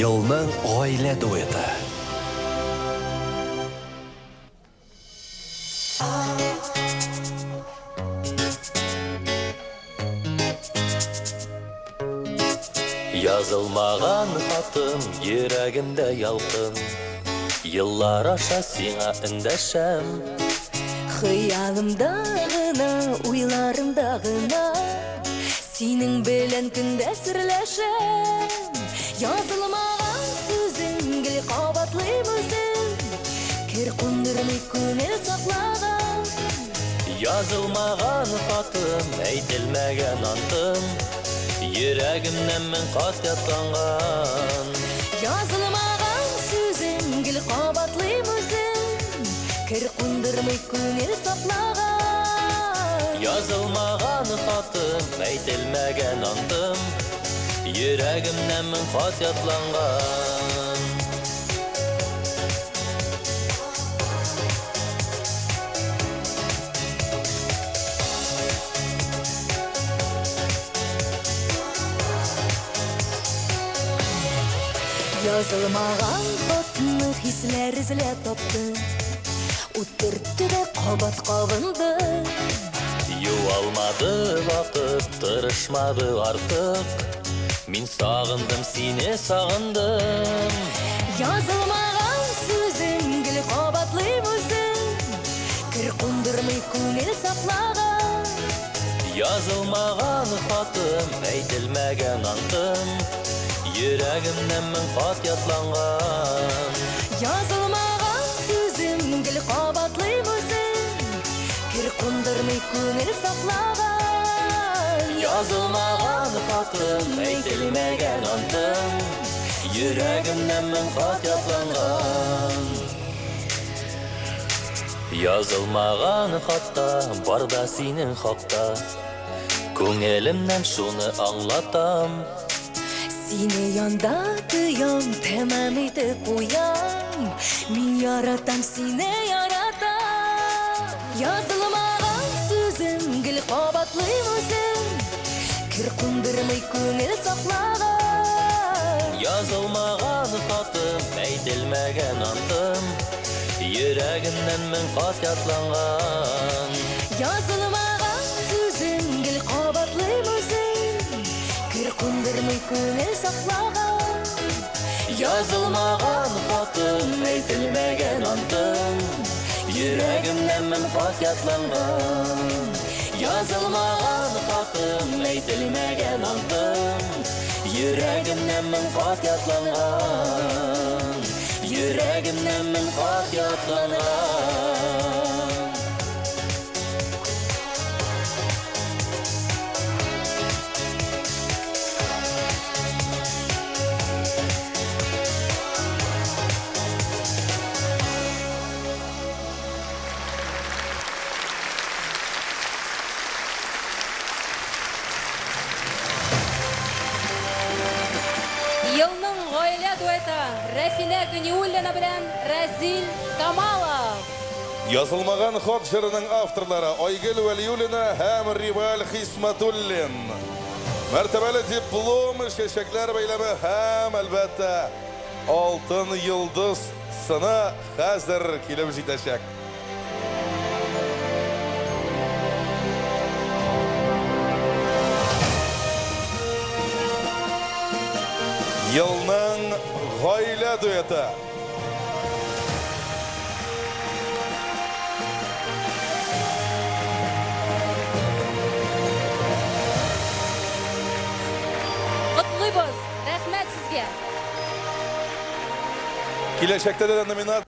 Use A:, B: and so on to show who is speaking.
A: Yılның гаилә дуэты. Yazılmаған хатым, йөрәгемдә ялкын. Yıllar аша сиңа эндәшәм.
B: Хыялымда гына, уйларымда гына, синең белән көндә серләшәм. Язылмаган сүзең, гел кабатлый үзең, кер кундырмый күңел саклаган.
A: Yazılмаған хатым, әйтелмәгән антым, йөрәгемнән мең кат ятланган.
B: Язылмаган сүзең, гел кабатлый үзең, кер кундырмый күңел саклаган.
A: Yazılмаған хатым, әйтелмәгән антым, йөрәгемнән мең кат ятланган.
B: Язылмаган хатны хисләр эзләп тапты, утыртты да кабат кабынды.
A: Юалмады вакыт, тырышмады артык, мин сагындым сине, сагындым.
B: Язылмаган сүзең, гел кабатлый үзең, кер кундырмый күңел саклаган.
A: Yazılмаған хатым, әйтелмәгән антым, йөрәгемнән мең кат ятланган.
B: Язылмаган сүзең, гел кабатлый үзең, кер кундырмый күңел саклаган.
A: Yazılмаған хатым, әйтелмәгән антым, йөрәгемнән мең кат ятланган. Yazılмаған хатта, барда синең хакта, күңелемнән шуны аңлатам.
B: Сине янда тоям, тәмам итеп куям, мин яратам, сине яратам. Язылмаган сүзең, гел кабатлый үзең, кер кундырмый күңел саклаган.
A: Yazılмаған хатым, әйтелмәгән антым, йөрәгемнән мең кат ятланган.
B: Язылмаган сүзең, гел кабатлый үзең, кер кундырмый күңел саклаган.
A: Yazılмаған хатым, әйтелмәгән антым, йөрәгемнән мең кат ятланган. Yazılмаған хатым, әйтелмәгән антым, йөрәгемнән мең кат ятланган. Йөрәгемнән мең кат ятланган.
C: Yılның гаилә дуэты Рәфилә Гыниуллина белән Разил Камалов.
D: Язылмаган хат жырының авторлары Айгөл Вәлиуллина һәм Риваль Хисматуллин. Мәртәбәле диплом, чәчәкләр бәйләме һәм әлбәттә алтын йолдыз сыны хәзер килеп җитәчәк. Yılның гаилә дуэты.
C: Котлыйбыз. Рәхмәт сезгә.
D: Киләчәктә дә номинация